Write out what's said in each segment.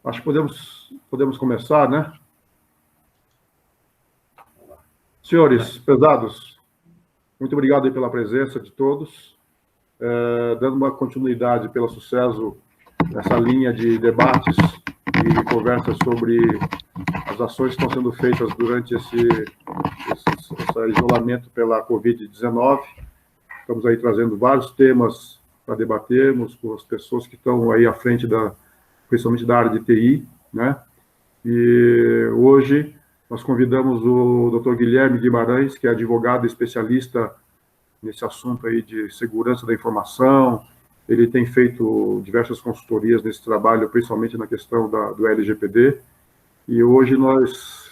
Acho que podemos começar, né? Senhores pesados, muito obrigado aí pela presença de todos. Dando uma continuidade pela Sucesso nessa linha de debates e conversas sobre as ações que estão sendo feitas durante esse isolamento pela Covid-19. Estamos aí trazendo vários temas para debatermos com as pessoas que estão aí à frente, principalmente da área de TI, né? E hoje nós convidamos o Dr. Guilherme Guimarães, que é advogado especialista nesse assunto aí de segurança da informação. Ele tem feito diversas consultorias nesse trabalho, principalmente na questão do LGPD. E hoje nós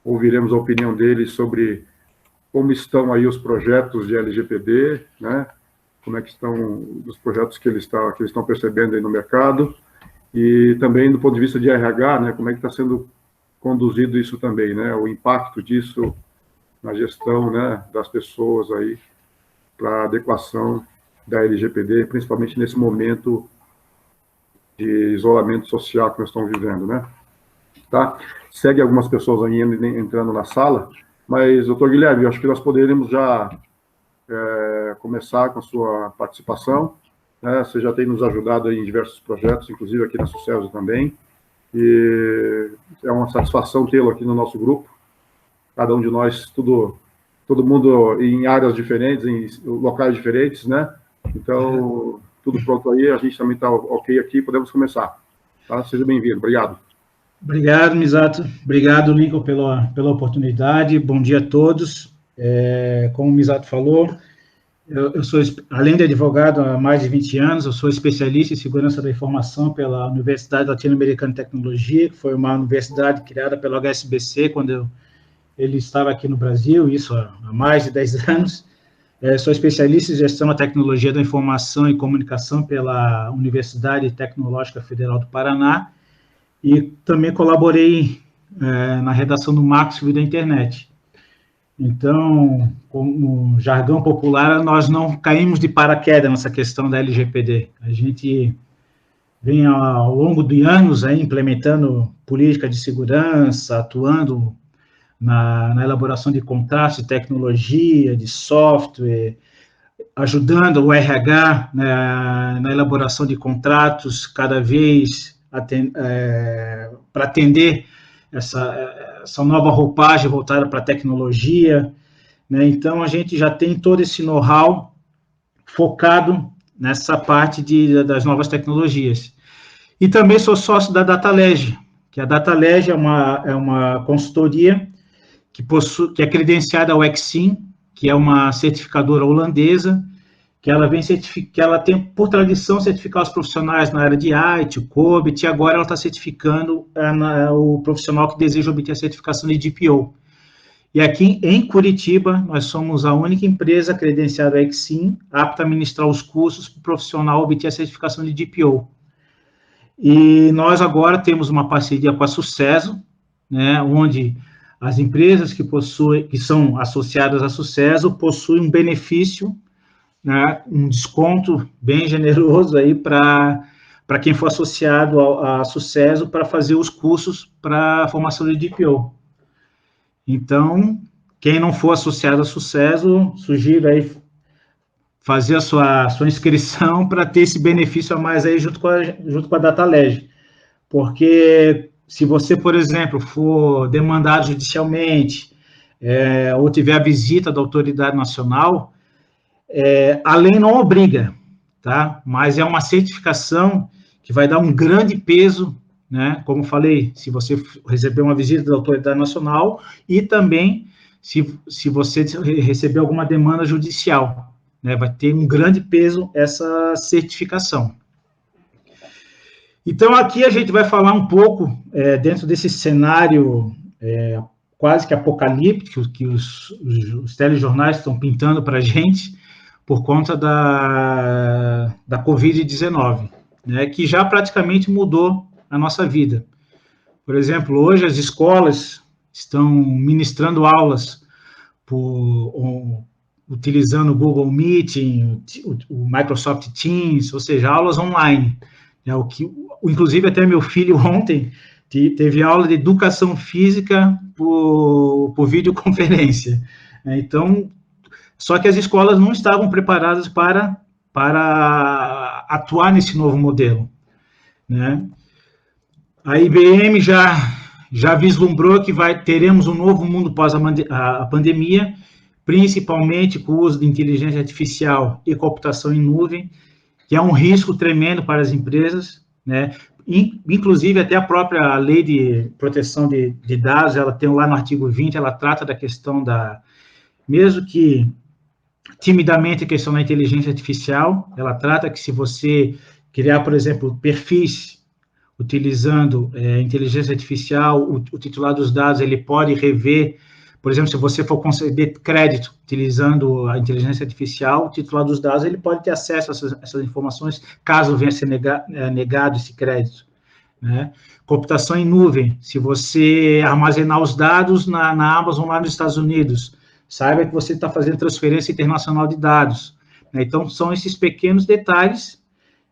ouviremos a opinião dele sobre como estão aí os projetos de LGPD, né? Como é que estão os projetos que eles estão percebendo aí no mercado, e também do ponto de vista de RH, né? Como é que está sendo conduzido isso também, né? O impacto disso na gestão, né, das pessoas aí para a adequação da LGPD, principalmente nesse momento de isolamento social que nós estamos vivendo, né? Tá? Segue algumas pessoas ainda entrando na sala, mas, doutor Guilherme, eu acho que nós poderíamos já começar com a sua participação, né? Você já tem nos ajudado aí em diversos projetos, inclusive aqui na Sucesso também, e é uma satisfação tê-lo aqui no nosso grupo, cada um de nós, todo mundo em áreas diferentes, em locais diferentes, né? Então, tudo pronto aí, a gente também está ok aqui, podemos começar. Tá? Seja bem-vindo, obrigado. Obrigado, Misato. Obrigado, Lincoln, pela oportunidade. Bom dia a todos. Como o Misato falou, eu sou, além de advogado há mais de 20 anos, eu sou especialista em segurança da informação pela Universidade Latino-Americana de Tecnologia, que foi uma universidade criada pelo HSBC quando ele estava aqui no Brasil, isso há mais de 10 anos. Sou especialista em gestão da tecnologia da informação e comunicação pela Universidade Tecnológica Federal do Paraná, e também colaborei na redação do Marcos Vida Internet. Então, como jargão popular, nós não caímos de paraquedas nessa questão da LGPD. A gente vem ao longo de anos aí implementando política de segurança, atuando na elaboração de contratos de tecnologia, de software, ajudando o RH na elaboração de contratos cada vez para atender essa nova roupagem voltada para a tecnologia, né? Então, a gente já tem todo esse know-how focado nessa parte das novas tecnologias. E também sou sócio da DataLeg, que a DataLeg é uma consultoria que é credenciada ao Exim, que é uma certificadora holandesa, que ela tem por tradição certificar os profissionais na área de IT, o COBIT, e agora ela está certificando o profissional que deseja obter a certificação de DPO. E aqui em Curitiba, nós somos a única empresa credenciada ao Exim, apta a ministrar os cursos para o profissional obter a certificação de DPO. E nós agora temos uma parceria com a Sucesso, né, onde as empresas que são associadas à Sucesso possuem um benefício, né, um desconto bem generoso aí para quem for associado a Sucesso para fazer os cursos para a formação de DPO. Então, quem não for associado a Sucesso, sugiro aí fazer a sua inscrição para ter esse benefício a mais aí junto com a DataLeg. Porque se você, por exemplo, for demandado judicialmente, ou tiver a visita da autoridade nacional, a lei não obriga, tá? Mas é uma certificação que vai dar um grande peso, né? Como falei, se você receber uma visita da autoridade nacional e também se você receber alguma demanda judicial, né? Vai ter um grande peso essa certificação. Então, aqui a gente vai falar um pouco, dentro desse cenário quase que apocalíptico que os telejornais estão pintando para a gente, por conta da Covid-19, né, que já praticamente mudou a nossa vida. Por exemplo, hoje as escolas estão ministrando aulas utilizando o Google Meeting, o Microsoft Teams, ou seja, aulas online. Inclusive, até meu filho ontem teve aula de educação física por videoconferência. Então, só que as escolas não estavam preparadas para atuar nesse novo modelo, né? A IBM já vislumbrou que teremos um novo mundo pós a pandemia, principalmente com o uso de inteligência artificial e computação em nuvem, que é um risco tremendo para as empresas, né? Inclusive, até a própria lei de proteção de dados, ela tem lá no artigo 20, ela trata da questão mesmo que timidamente a questão da inteligência artificial, ela trata que se você criar, por exemplo, perfis utilizando inteligência artificial, o titular dos dados, ele pode rever, por exemplo, se você for conceder crédito utilizando a inteligência artificial, o titular dos dados, ele pode ter acesso a essas informações, caso venha a ser negado esse crédito, né? Computação em nuvem, se você armazenar os dados na Amazon lá nos Estados Unidos, saiba que você está fazendo transferência internacional de dados, né? Então, são esses pequenos detalhes,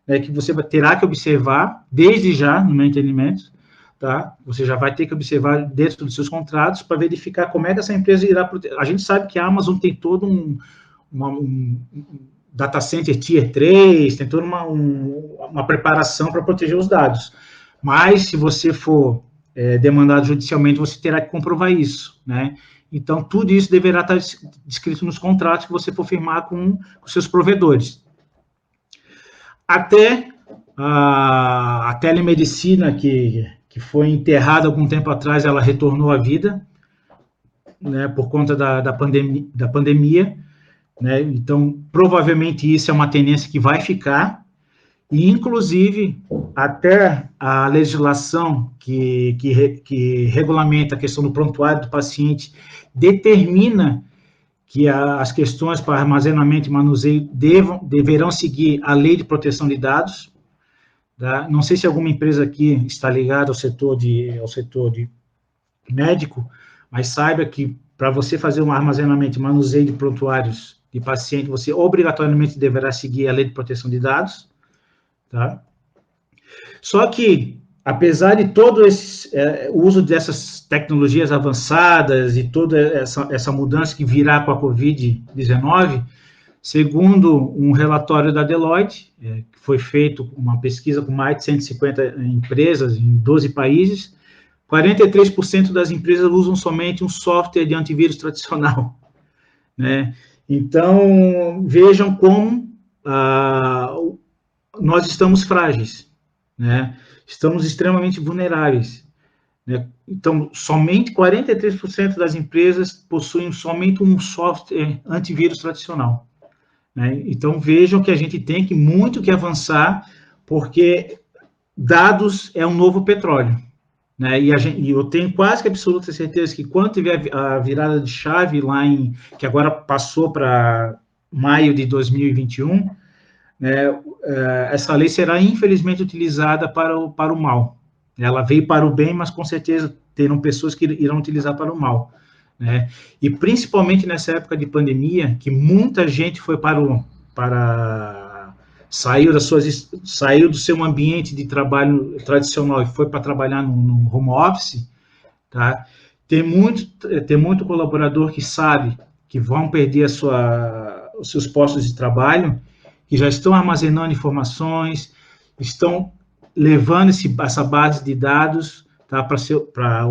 né, que você terá que observar, desde já, no meu entendimento, tá? Você já vai ter que observar dentro dos seus contratos para verificar como é que essa empresa irá proteger. A gente sabe que a Amazon tem todo um data center Tier 3, tem toda uma preparação para proteger os dados. Mas, se você for demandado judicialmente, você terá que comprovar isso, né? Então, tudo isso deverá estar descrito nos contratos que você for firmar com seus provedores. Até a telemedicina, que foi enterrada algum tempo atrás, ela retornou à vida, né, por conta da pandemia, né? Então, provavelmente isso é uma tendência que vai ficar, e, inclusive, até a legislação que regulamenta a questão do prontuário do paciente determina que as questões para armazenamento e manuseio deverão seguir a lei de proteção de dados, tá? Não sei se alguma empresa aqui está ligada ao setor de médico, mas saiba que para você fazer um armazenamento e manuseio de prontuários de paciente, você obrigatoriamente deverá seguir a lei de proteção de dados, tá? Só que, apesar de todo o uso dessas tecnologias avançadas e toda essa mudança que virá com a Covid-19, segundo um relatório da Deloitte, que foi feito uma pesquisa com mais de 150 empresas em 12 países, 43% das empresas usam somente um software de antivírus tradicional, né? Então, vejam como nós estamos frágeis, né? Estamos extremamente vulneráveis, né? Então, somente 43% das empresas possuem somente um software antivírus tradicional, né? Então, vejam que a gente tem muito que avançar, porque dados é um novo petróleo, né? E eu tenho quase que absoluta certeza que quando tiver a virada de chave que agora passou para maio de 2021, né, essa lei será infelizmente utilizada para o mal. Ela veio para o bem, mas com certeza terão pessoas que irão utilizar para o mal, né? E principalmente nessa época de pandemia, que muita gente foi saiu do seu ambiente de trabalho tradicional e foi para trabalhar no home office, tá? Tem muito colaborador que sabe que vão perder os seus postos de trabalho, que já estão armazenando informações, estão levando essa base de dados, tá, para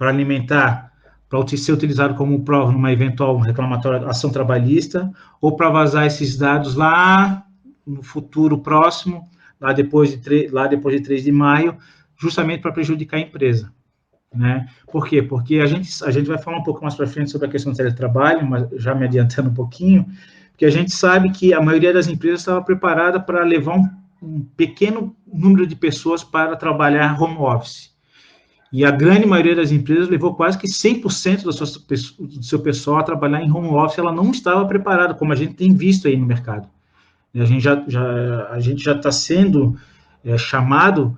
alimentar, para ser utilizado como prova numa eventual reclamatória, ação trabalhista, ou para vazar esses dados lá no futuro próximo, lá depois de 3 de maio, justamente para prejudicar a empresa, né? Por quê? Porque a gente vai falar um pouco mais para frente sobre a questão do teletrabalho, mas já me adiantando um pouquinho, porque a gente sabe que a maioria das empresas estava preparada para levar um pequeno número de pessoas para trabalhar home office. E a grande maioria das empresas levou quase que 100% do seu pessoal a trabalhar em home office, ela não estava preparada, como a gente tem visto aí no mercado. A gente já está sendo chamado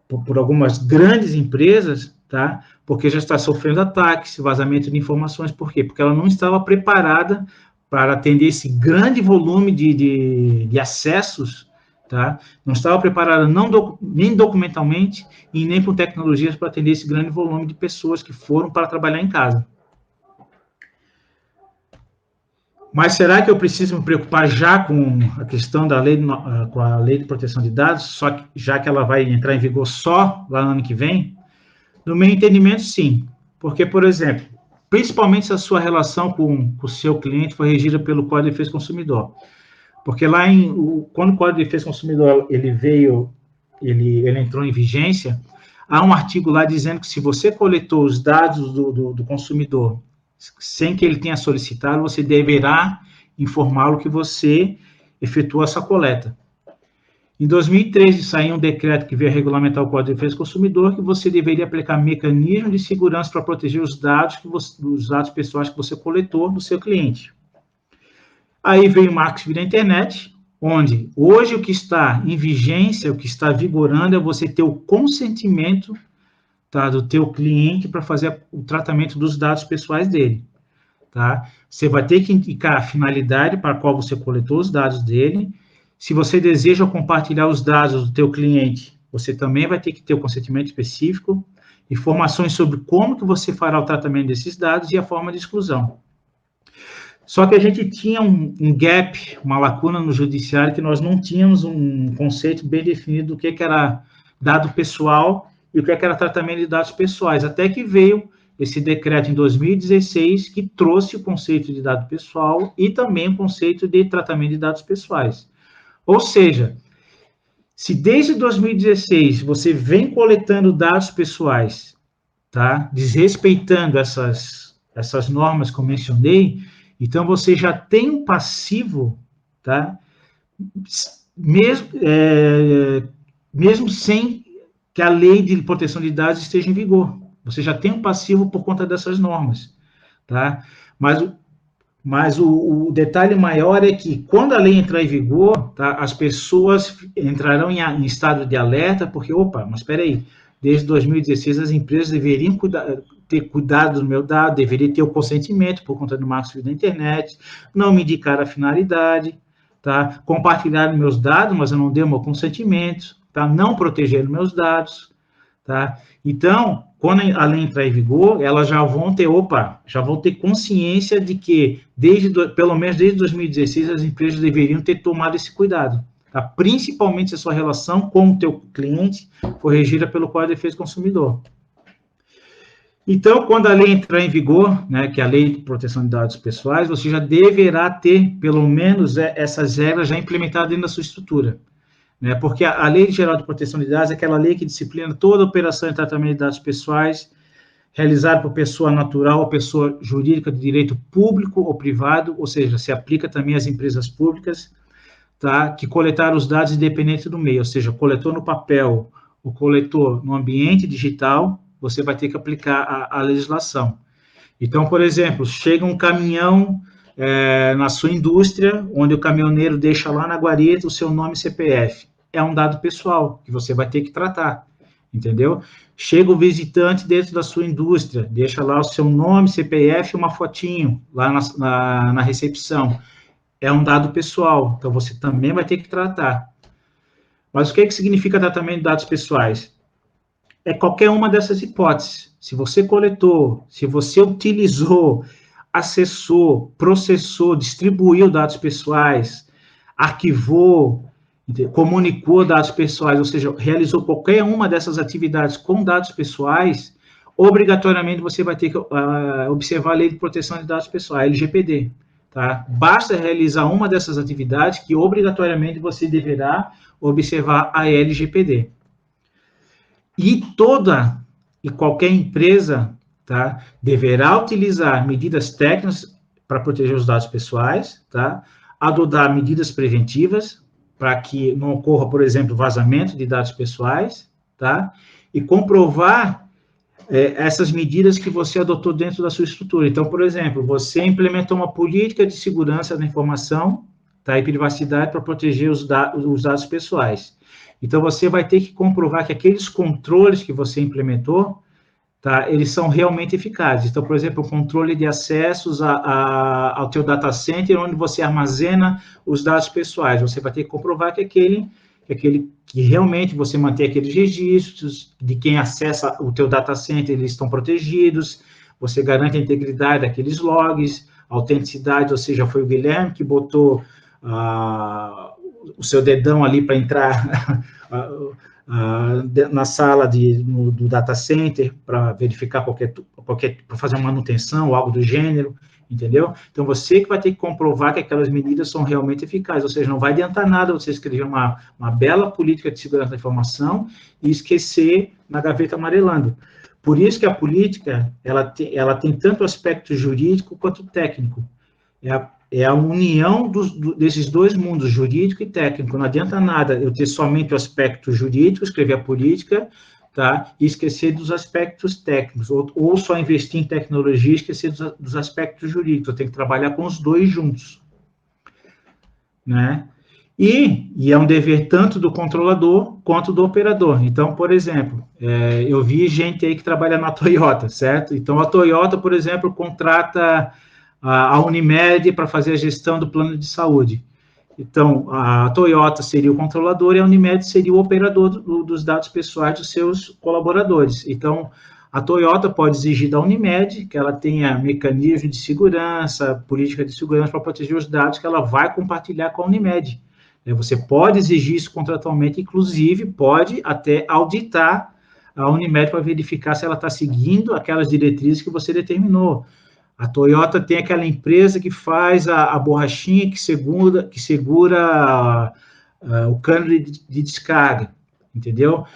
por algumas grandes empresas, tá? Porque já está sofrendo ataques, vazamento de informações. Por quê? Porque ela não estava preparada para atender esse grande volume de acessos, tá? Não estava preparada nem documentalmente e nem com tecnologias para atender esse grande volume de pessoas que foram para trabalhar em casa. Mas será que eu preciso me preocupar já com a questão da lei, com a lei de proteção de dados, só que, já que ela vai entrar em vigor só lá no ano que vem? No meu entendimento, sim. Porque, por exemplo, principalmente se a sua relação com o seu cliente foi regida pelo Código de Defesa do Consumidor. Porque lá, quando o Código de Defesa do Consumidor ele entrou em vigência, há um artigo lá dizendo que se você coletou os dados do consumidor sem que ele tenha solicitado, você deverá informá-lo que você efetuou essa coleta. Em 2013, saiu um decreto que veio regulamentar o Código de Defesa do Consumidor, que você deveria aplicar mecanismos de segurança para proteger os dados pessoais que você coletou do seu cliente. Aí veio o Marco Civil da Internet, onde hoje o que está em vigência, o que está vigorando é você ter o consentimento, tá, do teu cliente para fazer o tratamento dos dados pessoais dele. Tá? Você vai ter que indicar a finalidade para a qual você coletou os dados dele. Se você deseja compartilhar os dados do teu cliente, você também vai ter que ter o consentimento específico, informações sobre como que você fará o tratamento desses dados e a forma de exclusão. Só que a gente tinha um gap, uma lacuna no judiciário, que nós não tínhamos um conceito bem definido do que era dado pessoal e o que era tratamento de dados pessoais, até que veio esse decreto em 2016, que trouxe o conceito de dado pessoal e também o conceito de tratamento de dados pessoais. Ou seja, se desde 2016 você vem coletando dados pessoais, tá, desrespeitando essas normas que eu mencionei, então você já tem um passivo, tá, mesmo sem que a lei de proteção de dados esteja em vigor. Você já tem um passivo por conta dessas normas, tá? Mas o detalhe maior é que, quando a lei entrar em vigor, tá, as pessoas entrarão em estado de alerta, porque, opa, mas espera aí, desde 2016 as empresas deveriam ter cuidado do meu dado, deveriam ter o consentimento por conta do Marco Civil da Internet, não me indicar a finalidade, tá? Compartilhar meus dados, mas eu não dei o meu consentimento, tá? Não proteger meus dados, tá? Então, quando a lei entrar em vigor, elas já vão ter consciência de que, pelo menos desde 2016, as empresas deveriam ter tomado esse cuidado, tá? Principalmente se a sua relação com o teu cliente for regida pelo Código de Defesa do Consumidor. Então, quando a lei entrar em vigor, né, que é a Lei de Proteção de Dados Pessoais, você já deverá ter, pelo menos, essas regras já implementadas dentro da sua estrutura. Né, porque a Lei Geral de Proteção de Dados é aquela lei que disciplina toda a operação de tratamento de dados pessoais realizada por pessoa natural ou pessoa jurídica de direito público ou privado, ou seja, se aplica também às empresas públicas, tá, que coletaram os dados independente do meio, ou seja, coletor no papel, o coletor no ambiente digital, você vai ter que aplicar a legislação. Então, por exemplo, chega um caminhão na sua indústria, onde o caminhoneiro deixa lá na guarita o seu nome e CPF. É um dado pessoal que você vai ter que tratar, entendeu? Chega o visitante dentro da sua indústria, deixa lá o seu nome, CPF e uma fotinho lá na recepção. É um dado pessoal, então você também vai ter que tratar. Mas o que significa tratamento de dados pessoais? É qualquer uma dessas hipóteses. Se você coletou, se você utilizou, acessou, processou, distribuiu dados pessoais, arquivou, comunicou dados pessoais, ou seja, realizou qualquer uma dessas atividades com dados pessoais, obrigatoriamente você vai ter que observar a Lei de Proteção de Dados Pessoais, a LGPD. Tá? Basta realizar uma dessas atividades que obrigatoriamente você deverá observar a LGPD. E toda e qualquer empresa, tá, deverá utilizar medidas técnicas para proteger os dados pessoais, tá, adotar medidas preventivas para que não ocorra, por exemplo, vazamento de dados pessoais, tá, e comprovar essas medidas que você adotou dentro da sua estrutura. Então, por exemplo, você implementou uma política de segurança da informação, tá, e privacidade para proteger os dados pessoais. Então, você vai ter que comprovar que aqueles controles que você implementou, tá, eles são realmente eficazes. Então, por exemplo, o controle de acessos ao teu data center, onde você armazena os dados pessoais. Você vai ter que comprovar que que realmente você mantém aqueles registros, de quem acessa o teu data center, eles estão protegidos, você garante a integridade daqueles logs, a autenticidade, ou seja, foi o Guilherme que botou o seu dedão ali para entrar na sala do data center para verificar para fazer uma manutenção ou algo do gênero, entendeu? Então, você que vai ter que comprovar que aquelas medidas são realmente eficazes, ou seja, não vai adiantar nada você escrever uma bela política de segurança da informação e esquecer na gaveta amarelando. Por isso que a política, ela tem tanto aspecto jurídico quanto técnico. É a união desses dois mundos, jurídico e técnico. Não adianta nada eu ter somente o aspecto jurídico, escrever a política, tá? E esquecer dos aspectos técnicos, ou só investir em tecnologia e esquecer dos aspectos jurídicos. Eu tenho que trabalhar com os dois juntos, né? E é um dever tanto do controlador quanto do operador. Então, por exemplo, eu vi gente aí que trabalha na Toyota, certo? Então, a Toyota, por exemplo, contrata a Unimed para fazer a gestão do plano de saúde. Então, a Toyota seria o controlador e a Unimed seria o operador dos dados pessoais dos seus colaboradores. Então, a Toyota pode exigir da Unimed que ela tenha mecanismo de segurança, política de segurança para proteger os dados que ela vai compartilhar com a Unimed. Você pode exigir isso contratualmente, inclusive pode até auditar a Unimed para verificar se ela está seguindo aquelas diretrizes que você determinou. A Toyota tem aquela empresa que faz a borrachinha que segura o cano de descarga, entendeu?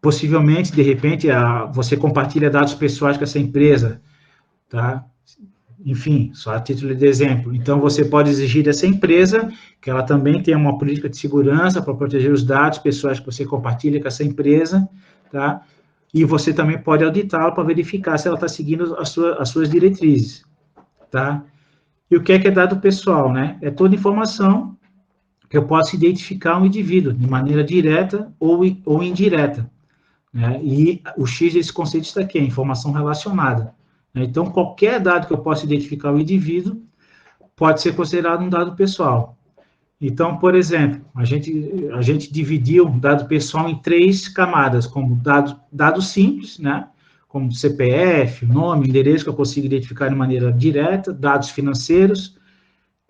Possivelmente, de repente, você compartilha dados pessoais com essa empresa, tá? Enfim, só a título de exemplo. Então, você pode exigir dessa empresa que ela também tenha uma política de segurança para proteger os dados pessoais que você compartilha com essa empresa, tá? E você também pode auditá-la para verificar se ela está seguindo as suas diretrizes, tá? E o que é dado pessoal, né? É toda informação que eu posso identificar um indivíduo de maneira direta ou indireta, né? E o X desse conceito está aqui, informação relacionada. Então, qualquer dado que eu possa identificar o indivíduo pode ser considerado um dado pessoal. Então, por exemplo, a gente dividiu o dado pessoal em 3 camadas, como dados simples, né? Como CPF, nome, endereço, que eu consigo identificar de maneira direta, dados financeiros,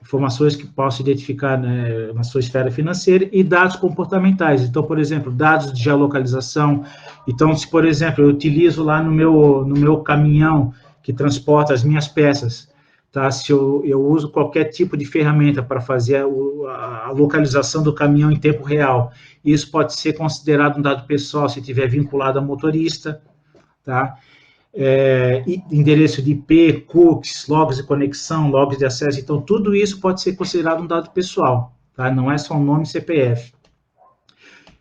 informações que posso identificar, né, na sua esfera financeira, e dados comportamentais. Então, por exemplo, dados de geolocalização. Então, se, por exemplo, eu utilizo lá no meu caminhão que transporta as minhas peças, tá? Se eu uso qualquer tipo de ferramenta para fazer a localização do caminhão em tempo real, isso pode ser considerado um dado pessoal se estiver vinculado ao motorista, tá? Endereço de IP, cookies, logs de conexão, logs de acesso, então tudo isso pode ser considerado um dado pessoal, tá? Não é só um nome e CPF.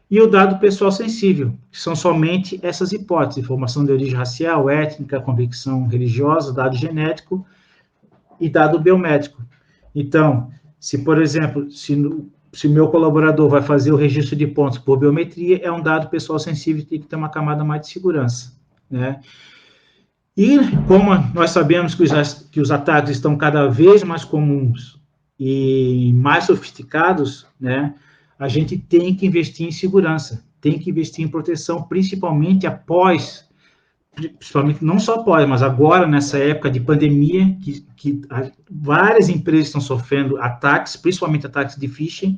E o dado pessoal sensível, que são somente essas hipóteses, informação de origem racial, étnica, convicção religiosa, dado genético e dado biométrico. Então, se, por exemplo, se o meu colaborador vai fazer o registro de pontos por biometria, é um dado pessoal sensível que tem que ter uma camada mais de segurança, né? E como nós sabemos que os ataques estão cada vez mais comuns e mais sofisticados, né, a gente tem que investir em segurança, tem que investir em proteção, principalmente não só após, mas agora, nessa época de pandemia, que várias empresas estão sofrendo ataques, principalmente ataques de phishing,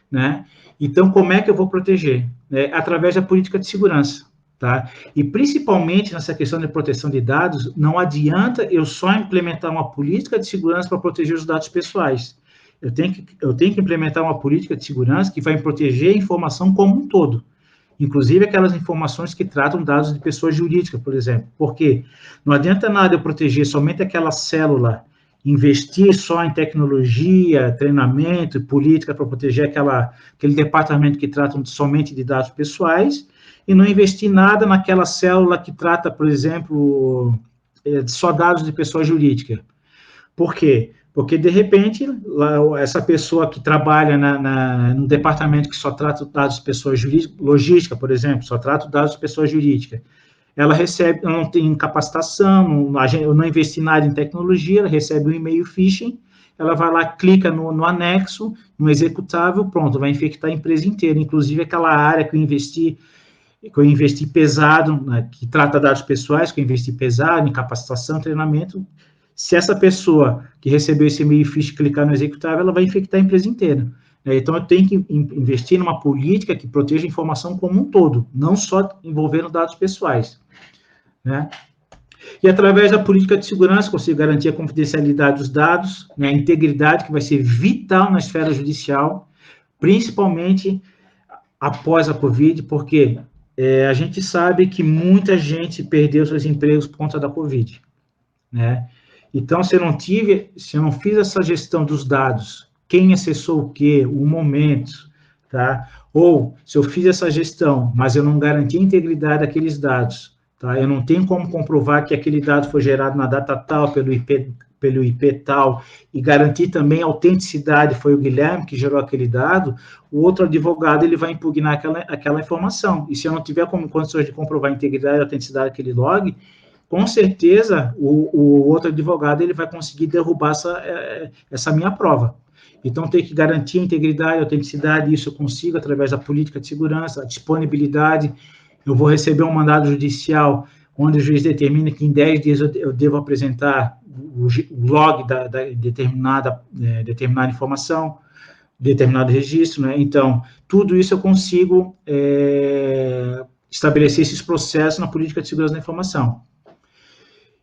né? Então, como é que eu vou proteger? Através da política de segurança, tá? E, principalmente, nessa questão de proteção de dados, não adianta eu só implementar uma política de segurança para proteger os dados pessoais. Eu tenho que implementar uma política de segurança que vai proteger a informação como um todo, inclusive aquelas informações que tratam dados de pessoa jurídica, por exemplo. Porque não adianta nada eu proteger somente aquela célula, investir só em tecnologia, treinamento e política para proteger aquele departamento que trata somente de dados pessoais e não investir nada naquela célula que trata, por exemplo, só dados de pessoa jurídica. Por quê? Porque, de repente, essa pessoa que trabalha no departamento que só trata dados de pessoa jurídica, logística, por exemplo, só trata dados de pessoa jurídica, ela não tem capacitação, eu não investi nada em tecnologia, ela recebe um e-mail phishing, ela vai lá, clica no anexo, no executável, pronto, vai infectar a empresa inteira, inclusive aquela área que eu investi pesado, né, que trata dados pessoais, que eu investi pesado em capacitação, treinamento. Se essa pessoa que recebeu esse e-mail phishing clicar no executável, ela vai infectar a empresa inteira. Então, eu tenho que investir numa política que proteja a informação como um todo, não só envolvendo dados pessoais, né? E, através da política de segurança, consigo garantir a confidencialidade dos dados, né, a integridade, que vai ser vital na esfera judicial, principalmente após a Covid, porque a gente sabe que muita gente perdeu seus empregos por conta da Covid, né? Então, se eu não fiz essa gestão dos dados, quem acessou o quê, o momento, tá? Ou, se eu fiz essa gestão, mas eu não garanti a integridade daqueles dados, tá? Eu não tenho como comprovar que aquele dado foi gerado na data tal, pelo IP tal, e garantir também a autenticidade, foi o Guilherme que gerou aquele dado, o outro advogado ele vai impugnar aquela informação. E se eu não tiver condições de comprovar a integridade e a autenticidade daquele log, com certeza o outro advogado ele vai conseguir derrubar essa minha prova. Então, tem que garantir a integridade, a autenticidade, isso eu consigo através da política de segurança, a disponibilidade. Eu vou receber um mandado judicial onde o juiz determina que em 10 dias eu devo apresentar o log da determinada informação, determinado registro, né? Então, tudo isso eu consigo estabelecer esses processos na política de segurança da informação.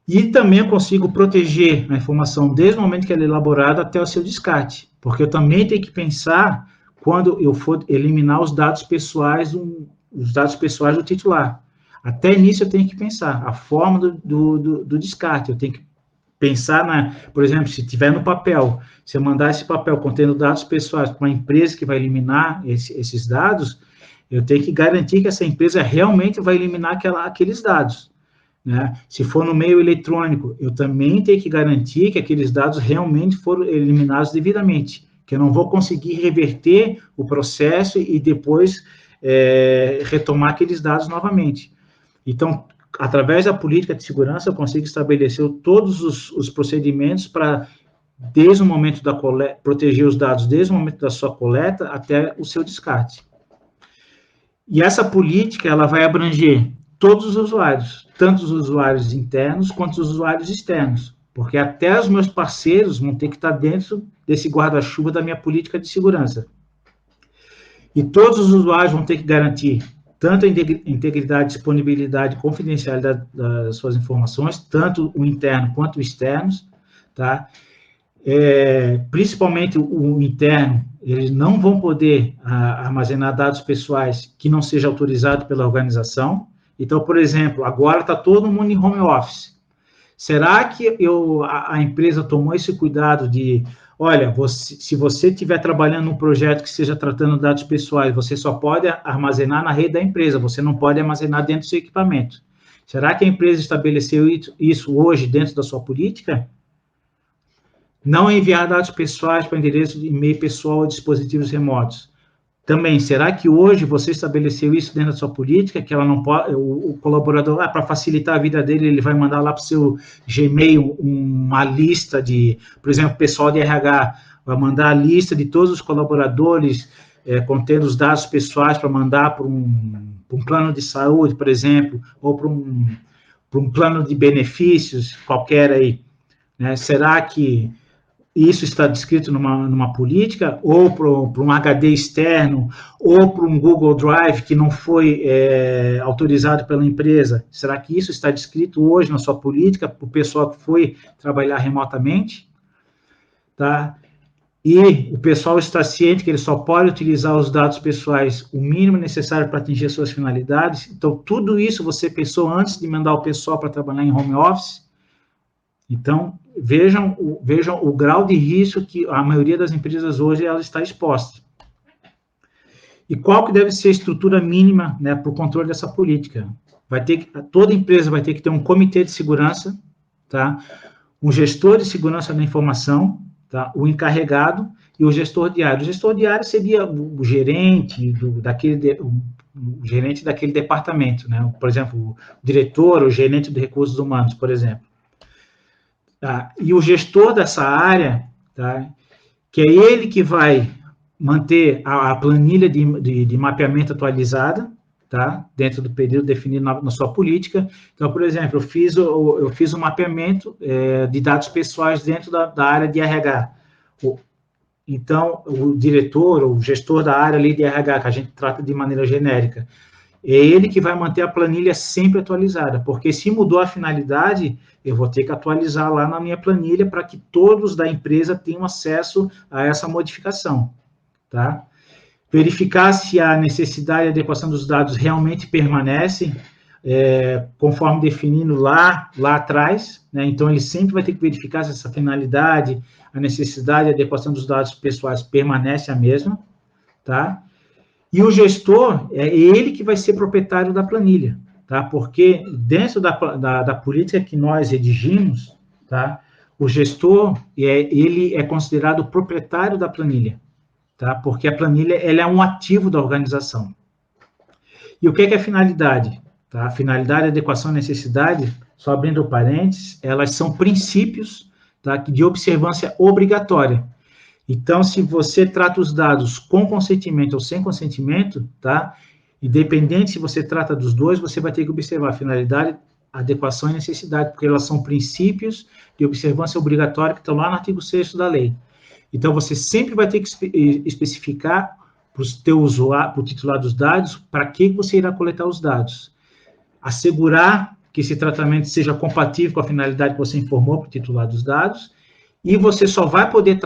E também eu consigo proteger a informação desde o momento que ela é elaborada até o seu descarte, porque eu também tenho que pensar quando eu for eliminar os dados pessoais do titular. Até nisso eu tenho que pensar, a forma do descarte, eu tenho que pensar, por exemplo, se tiver no papel, se eu mandar esse papel contendo dados pessoais para uma empresa que vai eliminar esses dados, eu tenho que garantir que essa empresa realmente vai eliminar aqueles dados, né? Se for no meio eletrônico, eu também tenho que garantir que aqueles dados realmente foram eliminados devidamente, que eu não vou conseguir reverter o processo e depois retomar aqueles dados novamente. Então, através da política de segurança, eu consigo estabelecer todos os procedimentos para, desde o momento da coleta, proteger os dados desde o momento da sua coleta até o seu descarte. E essa política, ela vai abranger todos os usuários, tanto os usuários internos quanto os usuários externos, porque até os meus parceiros vão ter que estar dentro desse guarda-chuva da minha política de segurança. E todos os usuários vão ter que garantir tanto a integridade, disponibilidade e confidencialidade das suas informações, tanto o interno quanto o externos, tá? Principalmente o interno, eles não vão poder armazenar dados pessoais que não seja autorizado pela organização. Então, por exemplo, agora está todo mundo em home office. Será que a empresa tomou esse cuidado de, olha, se você estiver trabalhando num projeto que esteja tratando dados pessoais, você só pode armazenar na rede da empresa, você não pode armazenar dentro do seu equipamento. Será que a empresa estabeleceu isso hoje dentro da sua política? Não enviar dados pessoais para endereço de e-mail pessoal ou dispositivos remotos. Também, será que hoje você estabeleceu isso dentro da sua política, que ela não pode, o colaborador, para facilitar a vida dele, ele vai mandar lá para o seu Gmail uma lista de, por exemplo, o pessoal de RH vai mandar a lista de todos os colaboradores, contendo os dados pessoais para mandar para um plano de saúde, por exemplo, ou para um plano de benefícios qualquer aí, né? Será que isso está descrito numa política, ou para um HD externo, ou para um Google Drive que não foi autorizado pela empresa? Será que isso está descrito hoje na sua política para o pessoal que foi trabalhar remotamente? Tá? E o pessoal está ciente que ele só pode utilizar os dados pessoais o mínimo necessário para atingir as suas finalidades. Então, tudo isso você pensou antes de mandar o pessoal para trabalhar em home office? Então, vejam o grau de risco que a maioria das empresas hoje ela está exposta. E qual que deve ser a estrutura mínima, né, para o controle dessa política? Toda empresa vai ter que ter um comitê de segurança, tá? Um gestor de segurança da informação, tá? O encarregado e o gestor diário. O gestor diário seria o gerente daquele departamento, né? Por exemplo, o diretor, o gerente de recursos humanos, por exemplo. Tá? E o gestor dessa área, tá? Que é ele que vai manter a planilha de mapeamento atualizada, tá? Dentro do período definido na sua política. Então, por exemplo, eu fiz um mapeamento de dados pessoais dentro da área de RH. Então, o diretor, ou o gestor da área ali de RH, que a gente trata de maneira genérica, é ele que vai manter a planilha sempre atualizada, porque se mudou a finalidade, eu vou ter que atualizar lá na minha planilha para que todos da empresa tenham acesso a essa modificação, tá? Verificar se a necessidade e adequação dos dados realmente permanece, conforme definido lá atrás, né? Então, ele sempre vai ter que verificar se essa finalidade, a necessidade e adequação dos dados pessoais permanece a mesma, tá? E o gestor, é ele que vai ser proprietário da planilha, tá? Porque dentro da política que nós redigimos, tá? O gestor, ele é considerado o proprietário da planilha, tá? Porque a planilha, ela é um ativo da organização. E o que é a finalidade? Tá? A finalidade, adequação e necessidade, só abrindo parênteses, elas são princípios, tá? De observância obrigatória. Então, se você trata os dados com consentimento ou sem consentimento, tá? Independente se você trata dos dois, você vai ter que observar a finalidade, adequação e necessidade, porque elas são princípios de observância obrigatória que estão lá no artigo 6º da lei. Então, você sempre vai ter que especificar para o teu usuário, para o titular dos dados, para que você irá coletar os dados. Assegurar que esse tratamento seja compatível com a finalidade que você informou para o titular dos dados, e você só vai poder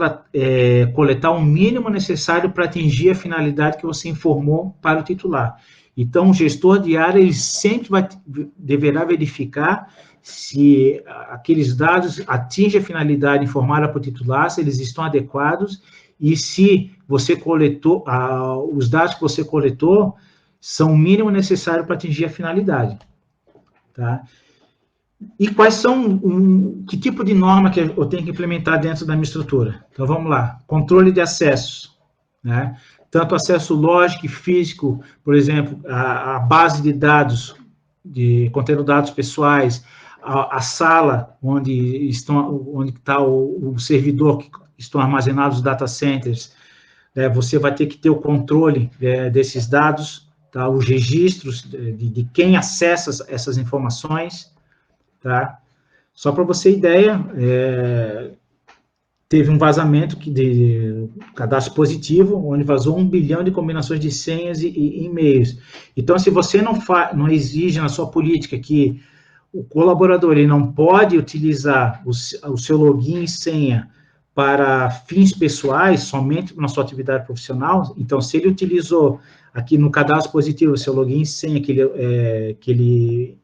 coletar o mínimo necessário para atingir a finalidade que você informou para o titular. Então, o gestor de área, ele sempre deverá verificar se aqueles dados atingem a finalidade informada para o titular, se eles estão adequados, e se você coletou, os dados que você coletou são o mínimo necessário para atingir a finalidade. Tá? E quais são, que tipo de norma que eu tenho que implementar dentro da minha estrutura? Então, vamos lá. Controle de acessos, né? Tanto acesso lógico e físico, por exemplo, a base de dados, contendo dados pessoais, a sala onde está o servidor que estão armazenados os data centers, você vai ter que ter o controle desses dados, tá? Os registros de quem acessa essas informações, tá? Só para você ter ideia, teve um vazamento de cadastro positivo, onde vazou 1 bilhão de combinações de senhas e e-mails. Então, se você não exige na sua política que o colaborador ele não pode utilizar o seu login e senha para fins pessoais, somente na sua atividade profissional, então, se ele utilizou aqui no cadastro positivo o seu login e senha que ele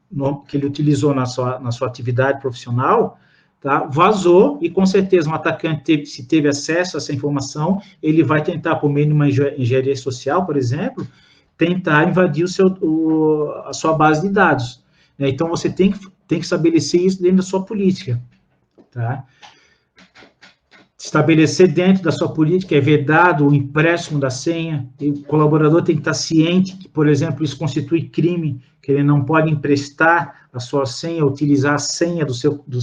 utilizou na sua atividade profissional, tá? Vazou, e com certeza um atacante, se teve acesso a essa informação, ele vai tentar, por meio de uma engenharia social, por exemplo, tentar invadir a sua base de dados. Né? Então, você tem que estabelecer isso dentro da sua política. Tá? Estabelecer dentro da sua política é vedado o empréstimo da senha, e o colaborador tem que estar ciente que, por exemplo, isso constitui crime, que ele não pode emprestar a sua senha, utilizar a senha do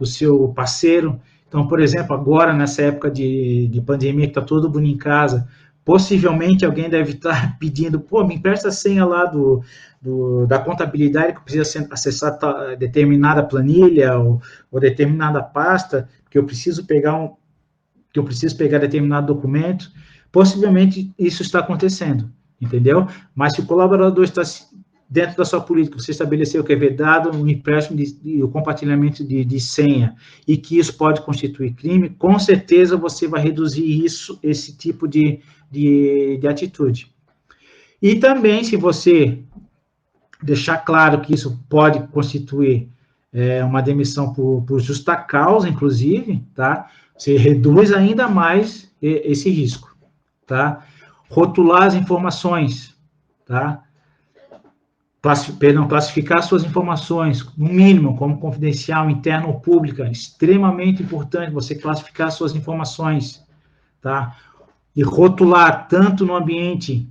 seu parceiro. Então, por exemplo, agora, nessa época de pandemia, que está todo mundo em casa, possivelmente alguém deve estar pedindo, me empresta a senha lá da contabilidade, que precisa acessar determinada planilha ou determinada pasta, que eu preciso pegar determinado documento. Possivelmente isso está acontecendo, entendeu? Mas se o colaborador está dentro da sua política, você estabeleceu que é vedado o empréstimo e o compartilhamento de senha, e que isso pode constituir crime, com certeza você vai reduzir esse tipo de atitude. E também, se você deixar claro que isso pode constituir uma demissão por justa causa, inclusive, tá? Você reduz ainda mais esse risco, tá? Rotular as informações, tá? Classificar suas informações, no mínimo, como confidencial, interna ou pública, extremamente importante você classificar suas informações, tá? E rotular tanto no ambiente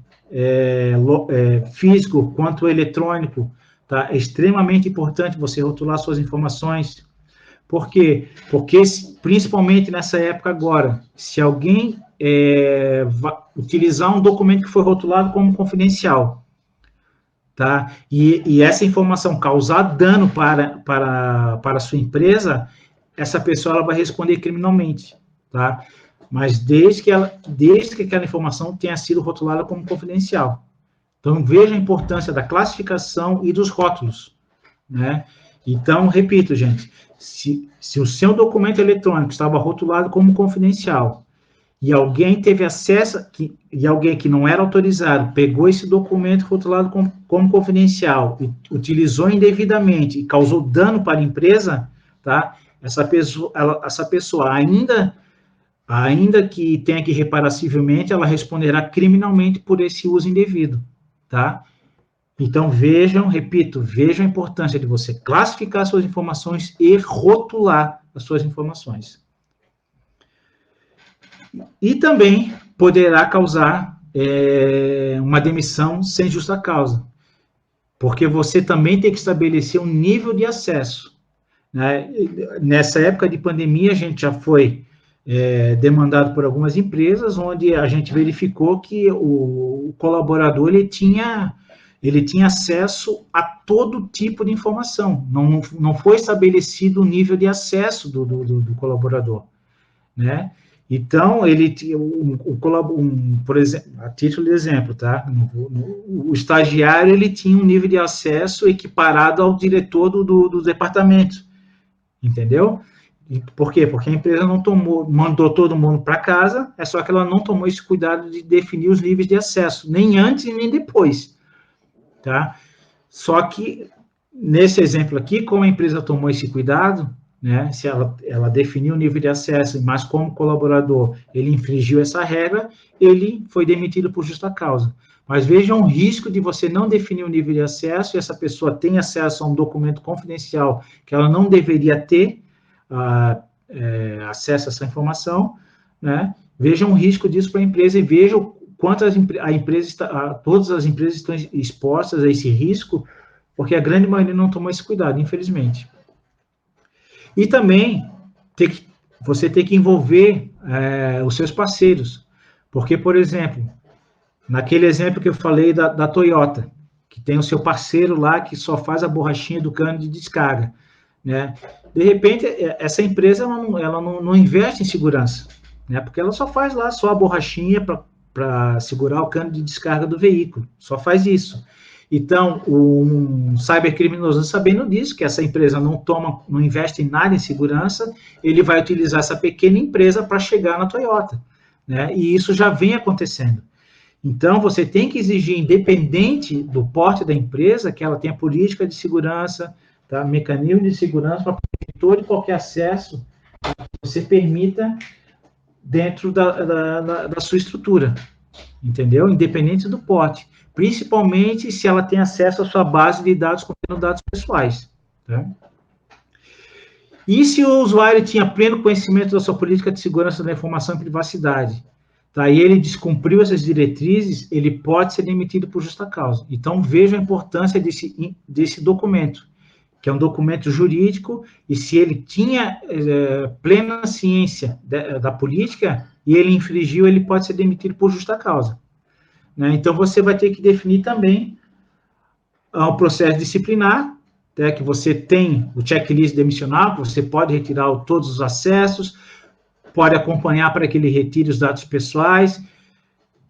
físico quanto eletrônico, tá? É extremamente importante você rotular suas informações. Por quê? Porque, principalmente nessa época agora, se alguém utilizar um documento que foi rotulado como confidencial, tá? E essa informação causar dano para a sua empresa, essa pessoa ela vai responder criminalmente, tá? Mas desde que aquela informação tenha sido rotulada como confidencial. Então, veja a importância da classificação e dos rótulos, né? Então, repito, gente, se o seu documento eletrônico estava rotulado como confidencial e alguém teve acesso, e alguém que não era autorizado pegou esse documento rotulado como confidencial e utilizou indevidamente e causou dano para a empresa, tá? Essa pessoa ainda que tenha que reparar civilmente, ela responderá criminalmente por esse uso indevido, tá? Então, repito, vejam a importância de você classificar suas informações e rotular as suas informações. E também poderá causar uma demissão sem justa causa, porque você também tem que estabelecer um nível de acesso, né? Nessa época de pandemia, a gente já foi demandado por algumas empresas, onde a gente verificou que o colaborador ele tinha acesso a todo tipo de informação, não foi estabelecido o nível de acesso do colaborador, né? Então, por exemplo, a título de exemplo, tá? O estagiário ele tinha um nível de acesso equiparado ao diretor do departamento, entendeu? Por quê? Porque a empresa não mandou todo mundo para casa, é só que ela não tomou esse cuidado de definir os níveis de acesso, nem antes e nem depois, tá? Só que, nesse exemplo aqui, como a empresa tomou esse cuidado, né, se ela definiu o nível de acesso, mas como colaborador ele infringiu essa regra, ele foi demitido por justa causa. Mas veja um risco de você não definir o nível de acesso, e essa pessoa tem acesso a um documento confidencial que ela não deveria ter acesso a essa informação, né? Veja um risco disso para a empresa e veja o quanto todas as empresas estão expostas a esse risco, porque a grande maioria não tomou esse cuidado, infelizmente. E também você tem que envolver os seus parceiros, porque, por exemplo, naquele exemplo que eu falei da Toyota, que tem o seu parceiro lá que só faz a borrachinha do cano de descarga, né? De repente, essa empresa ela não investe em segurança, né? Porque ela só faz lá só a borrachinha para segurar o cano de descarga do veículo, só faz isso. Então, um cybercriminoso, sabendo disso, que essa empresa não investe em nada em segurança, ele vai utilizar essa pequena empresa para chegar na Toyota, né? E isso já vem acontecendo. Então, você tem que exigir, independente do porte da empresa, que ela tenha política de segurança, tá? Mecanismo de segurança para todo e qualquer acesso que você permita dentro da sua estrutura, entendeu? Independente do porte. Principalmente se ela tem acesso à sua base de dados contendo dados pessoais, tá? E se o usuário tinha pleno conhecimento da sua política de segurança da informação e privacidade, tá? E ele descumpriu essas diretrizes, ele pode ser demitido por justa causa. Então, veja a importância desse documento, que é um documento jurídico, e se ele tinha plena ciência da política e ele infringiu, ele pode ser demitido por justa causa, né? Então, você vai ter que definir também o processo disciplinar, né, que você tem o checklist demissional, que você pode retirar todos os acessos, pode acompanhar para que ele retire os dados pessoais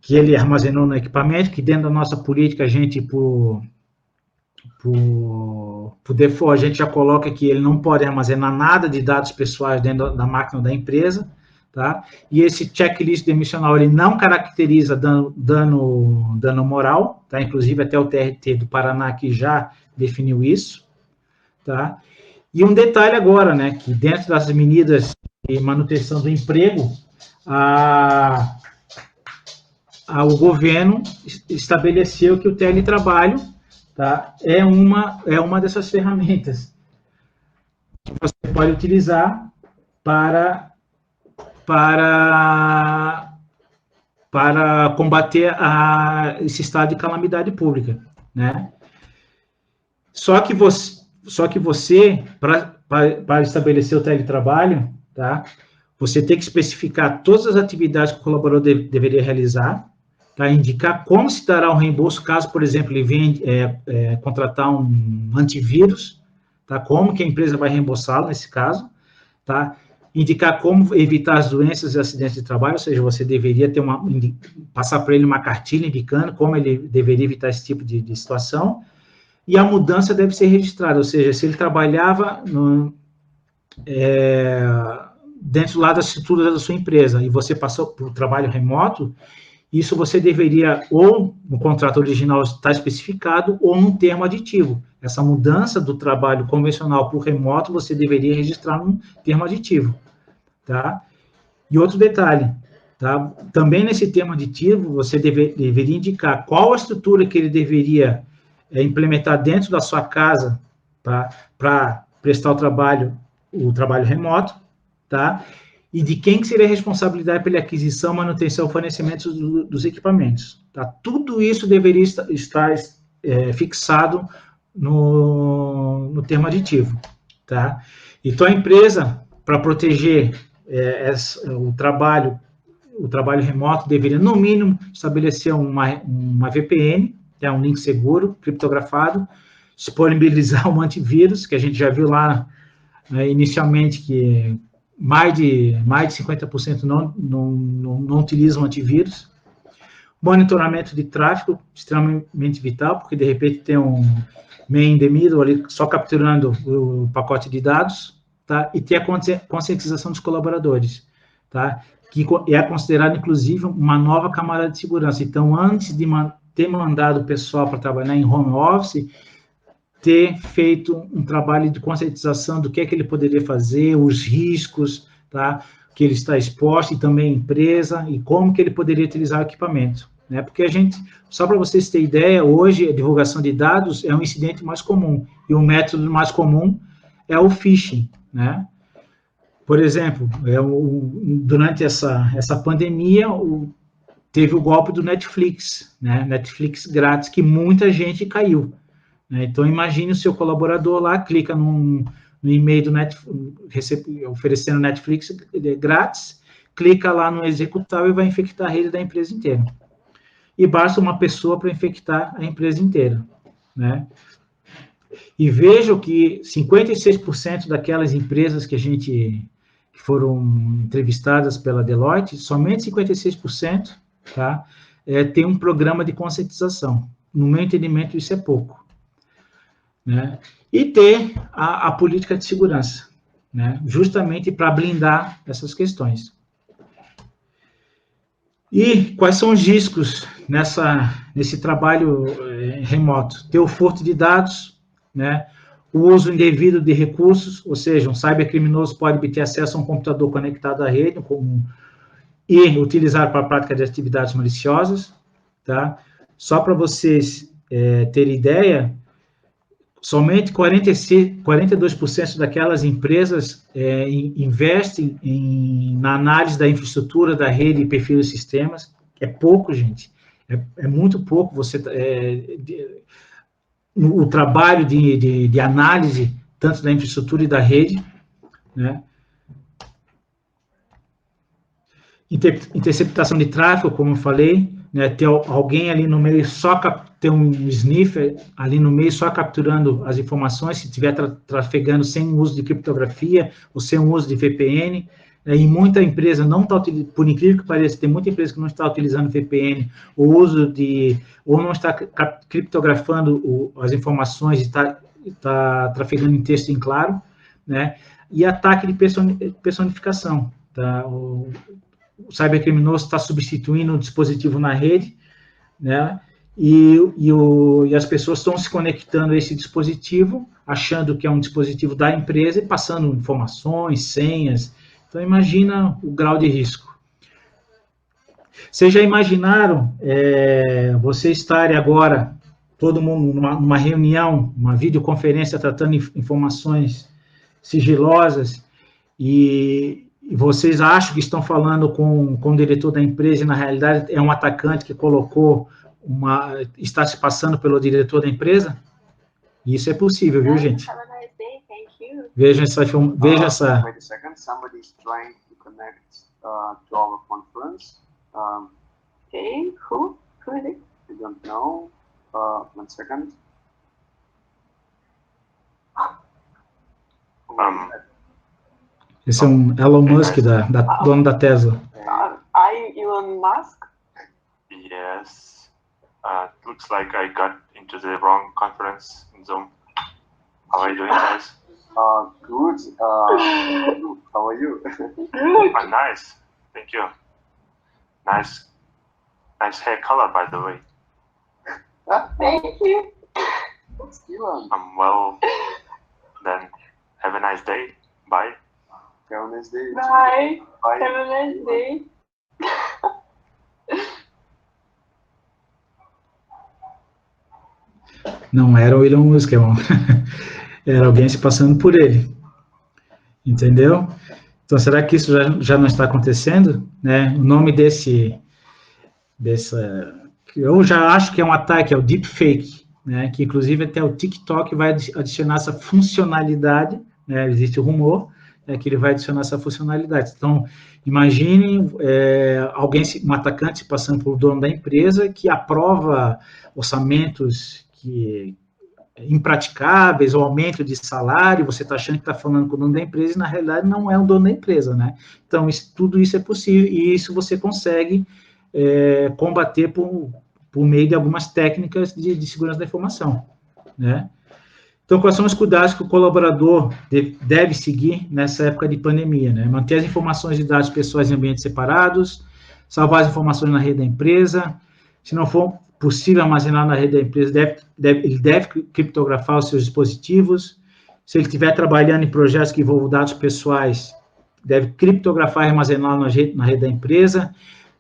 que ele armazenou no equipamento, que dentro da nossa política, a gente, por default, a gente já coloca que ele não pode armazenar nada de dados pessoais dentro da máquina da empresa, tá? E esse checklist demissional, ele não caracteriza dano moral, tá? Inclusive até o TRT do Paraná que já definiu isso, tá? E um detalhe agora, né, que dentro das medidas de manutenção do emprego, o governo estabeleceu que o teletrabalho, tá, é uma dessas ferramentas que você pode utilizar para combater esse estado de calamidade pública, né? Só que você para estabelecer o teletrabalho, tá? Você tem que especificar todas as atividades que o colaborador deveria realizar, tá? Indicar como se dará o reembolso, caso, por exemplo, ele venha contratar um antivírus, tá? Como que a empresa vai reembolsá-lo nesse caso, tá? Indicar como evitar as doenças e acidentes de trabalho, ou seja, você deveria ter passar para ele uma cartilha indicando como ele deveria evitar esse tipo de situação, e a mudança deve ser registrada, ou seja, se ele trabalhava dentro lá da estrutura da sua empresa e você passou para o trabalho remoto, isso você deveria, ou no contrato original estar especificado, ou num termo aditivo. Essa mudança do trabalho convencional para o remoto, você deveria registrar num termo aditivo, tá? E outro detalhe, tá? Também nesse termo aditivo, você deveria indicar qual a estrutura que ele deveria implementar dentro da sua casa, tá? Para prestar o trabalho remoto, tá? E de quem que seria a responsabilidade pela aquisição, manutenção e fornecimento dos equipamentos, tá? Tudo isso deveria estar fixado no termo aditivo, tá? Então, a empresa, para proteger o trabalho remoto, deveria, no mínimo, estabelecer uma VPN, um link seguro, criptografado, disponibilizar um antivírus, que a gente já viu lá, inicialmente, que mais de 50% não utilizam antivírus. Monitoramento de tráfego, extremamente vital, porque de repente tem um man in the middle ali só capturando o pacote de dados, tá? E ter a conscientização dos colaboradores, tá? Que é considerado, inclusive, uma nova camada de segurança. Então, antes de ter mandado o pessoal para trabalhar em home office, ter feito um trabalho de conscientização do que é que ele poderia fazer, os riscos, tá? Que ele está exposto, e também a empresa, e como que ele poderia utilizar o equipamento, né? Porque a gente, só para vocês terem ideia, hoje a divulgação de dados é um incidente mais comum, e o método mais comum é o phishing, né? Por exemplo, durante essa pandemia, teve o golpe do Netflix, né? Netflix grátis, que muita gente caiu. Então, imagine o seu colaborador lá, clica no e-mail do Netflix, oferecendo Netflix grátis, clica lá no executar e vai infectar a rede da empresa inteira. E basta uma pessoa para infectar a empresa inteira, né? E vejam que 56% daquelas empresas que foram entrevistadas pela Deloitte, somente 56%, tá? Tem um programa de conscientização. No meu entendimento, isso é pouco, né? E ter a política de segurança, né? Justamente para blindar essas questões. E quais são os riscos nesse trabalho remoto? Ter o furto de dados, né? O uso indevido de recursos, ou seja, um cybercriminoso pode obter acesso a um computador conectado à rede e utilizar para a prática de atividades maliciosas, tá? Só para vocês terem ideia, somente 42% daquelas empresas investem na análise da infraestrutura, da rede e perfil dos sistemas. É pouco, gente. É muito pouco o trabalho de análise, tanto da infraestrutura e da rede, né? Interceptação de tráfego, como eu falei, né? Ter alguém ali no meio, ter um sniffer ali no meio, só capturando as informações, se estiver trafegando sem uso de criptografia ou sem uso de VPN. E muita empresa não está, por incrível que pareça, tem muita empresa que não está utilizando VPN, ou não está criptografando as informações e está trafegando em texto em claro, né? E ataque de personificação, tá? O cybercriminoso está substituindo o dispositivo na rede, né? E as pessoas estão se conectando a esse dispositivo, achando que é um dispositivo da empresa e passando informações, senhas. Então, imagina o grau de risco. Vocês já imaginaram você estarem agora, todo mundo numa reunião, uma videoconferência tratando informações sigilosas e vocês acham que estão falando com o diretor da empresa e, na realidade, é um atacante que está se passando pelo diretor da empresa? Isso é possível, viu, gente? Veja essa. Wait a second, somebody is trying to connect to our conference. Okay, who is it? I don't know. 1 second. Esse é um Elon Musk, dono da Tesla. Are you Elon Musk? Yes. Looks like I got into the wrong conference in Zoom. How are you doing, guys? Good. How are you? Good. Nice. Thank you. Nice hair color, by the way. Thank you. Elon. Well, then have a nice day. Bye. Have a nice day. Bye. Bye. Have a nice day. Não era o Elon Musk, era alguém se passando por ele. Entendeu? Então, será que isso já não está acontecendo? Né? O nome eu já acho que é um ataque, é o deepfake, né? Que inclusive até o TikTok vai adicionar essa funcionalidade, né? Existe o rumor, que ele vai adicionar essa funcionalidade. Então, imagine um atacante passando por dono da empresa que aprova orçamentos impraticáveis, ou aumento de salário, você está achando que está falando com o dono da empresa, e na realidade não é o dono da empresa, né? Então, tudo isso é possível, e isso você consegue combater por meio de algumas técnicas de segurança da informação, né? Então, quais são os cuidados que o colaborador deve seguir nessa época de pandemia, né? Manter as informações de dados pessoais em ambientes separados, salvar as informações na rede da empresa, se não for possível armazenar na rede da empresa, ele deve criptografar os seus dispositivos. Se ele estiver trabalhando em projetos que envolvam dados pessoais, deve criptografar e armazenar na rede da empresa.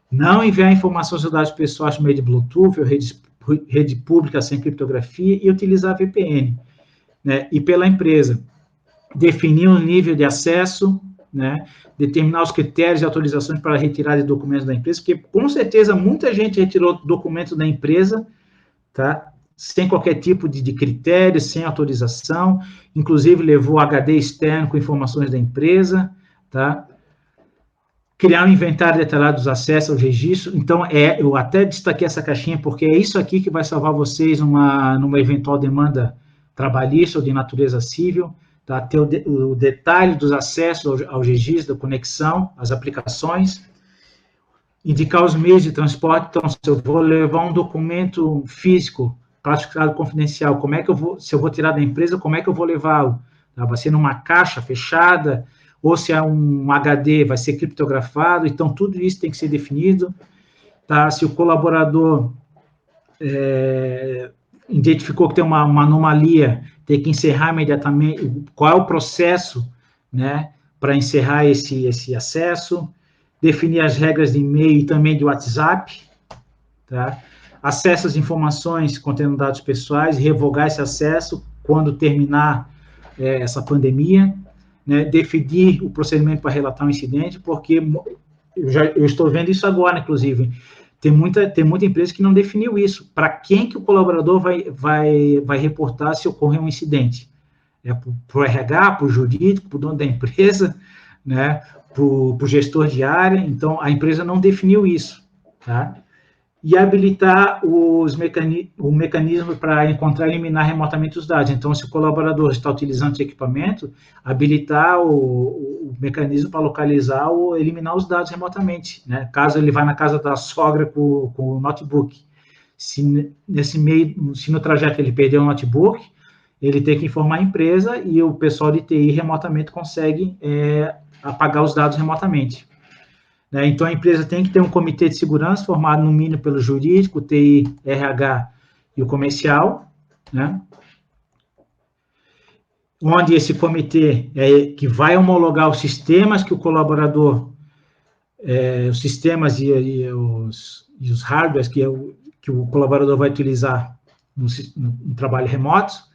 Não enviar informações sobre dados pessoais por meio de Bluetooth ou rede pública sem criptografia e utilizar VPN, né? E pela empresa, definir um nível de acesso, né? Determinar os critérios de autorizações para retirada de documentos da empresa, porque com certeza muita gente retirou documentos da empresa, tá? Sem qualquer tipo de critério, sem autorização, inclusive levou HD externo com informações da empresa, tá? Criar um inventário detalhado dos acessos aos registros. Então, eu até destaquei essa caixinha, porque é isso aqui que vai salvar vocês numa eventual demanda trabalhista ou de natureza civil, tá? Ter o detalhe dos acessos aos registros, da conexão, as aplicações, indicar os meios de transporte. Então, se eu vou levar um documento físico, classificado confidencial, se eu vou tirar da empresa, como é que eu vou levá-lo? Tá? Vai ser numa caixa fechada, ou se é um HD, vai ser criptografado. Então, tudo isso tem que ser definido, tá? Se o colaborador identificou que tem uma anomalia, tem que encerrar imediatamente. Qual é o processo, né, para encerrar esse acesso? Definir as regras de e-mail e também de WhatsApp, tá? Acesso às informações contendo dados pessoais, revogar esse acesso quando terminar essa pandemia, né? Definir o procedimento para relatar um incidente, porque eu estou vendo isso agora, inclusive. Tem muita empresa que não definiu isso. Para quem que o colaborador vai reportar se ocorrer um incidente? É para o RH, para o jurídico, para o dono da empresa, né? Para o gestor de área. Então, a empresa não definiu isso, tá? E habilitar o mecanismo para encontrar e eliminar remotamente os dados. Então, se o colaborador está utilizando esse equipamento, habilitar o mecanismo para localizar ou eliminar os dados remotamente, né? Caso ele vá na casa da sogra com o notebook. Se no trajeto ele perdeu o notebook, ele tem que informar a empresa e o pessoal de TI remotamente consegue apagar os dados remotamente. Né? Então, a empresa tem que ter um comitê de segurança formado, no mínimo, pelo jurídico, TI, RH e o comercial, né? Onde esse comitê que vai homologar os sistemas que o colaborador, os sistemas e os hardwares que o colaborador vai utilizar no trabalho remoto,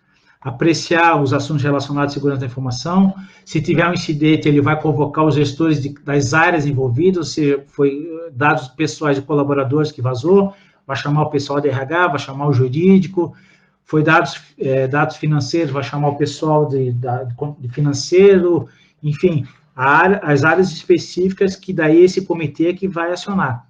apreciar os assuntos relacionados à segurança da informação. Se tiver um incidente, ele vai convocar os gestores das áreas envolvidas, ou seja, foi dados pessoais de colaboradores que vazou, vai chamar o pessoal da RH, vai chamar o jurídico, foi dados financeiros, vai chamar o pessoal de financeiro, enfim, as áreas específicas que daí esse comitê é que vai acionar.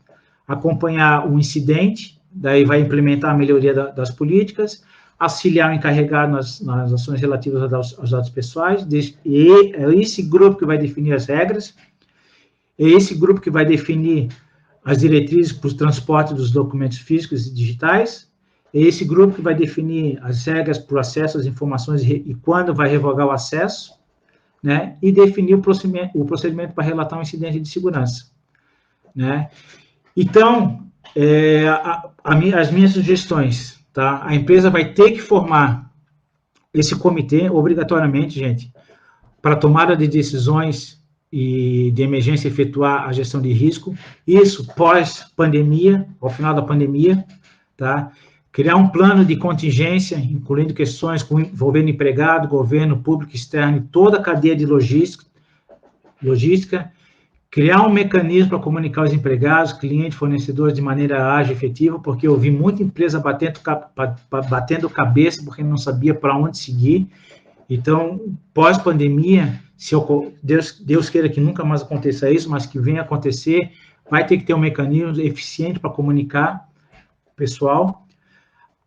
Acompanhar o incidente, daí vai implementar a melhoria das políticas, auxiliar o encarregado nas ações relativas aos dados pessoais, e é esse grupo que vai definir as regras, é esse grupo que vai definir as diretrizes para o transporte dos documentos físicos e digitais, é esse grupo que vai definir as regras para o acesso às informações e quando vai revogar o acesso, né, e definir o procedimento para relatar um incidente de segurança, né. Então, as minhas sugestões, tá? A empresa vai ter que formar esse comitê, obrigatoriamente, gente, para tomada de decisões e de emergência efetuar a gestão de risco, isso pós-pandemia, ao final da pandemia, tá? Criar um plano de contingência, incluindo questões envolvendo empregado, governo, público, externo e toda a cadeia de logística, criar um mecanismo para comunicar os empregados, clientes, fornecedores de maneira ágil e efetiva, porque eu vi muita empresa batendo cabeça porque não sabia para onde seguir. Então, pós-pandemia, se Deus queira que nunca mais aconteça isso, mas que venha acontecer, vai ter que ter um mecanismo eficiente para comunicar o pessoal,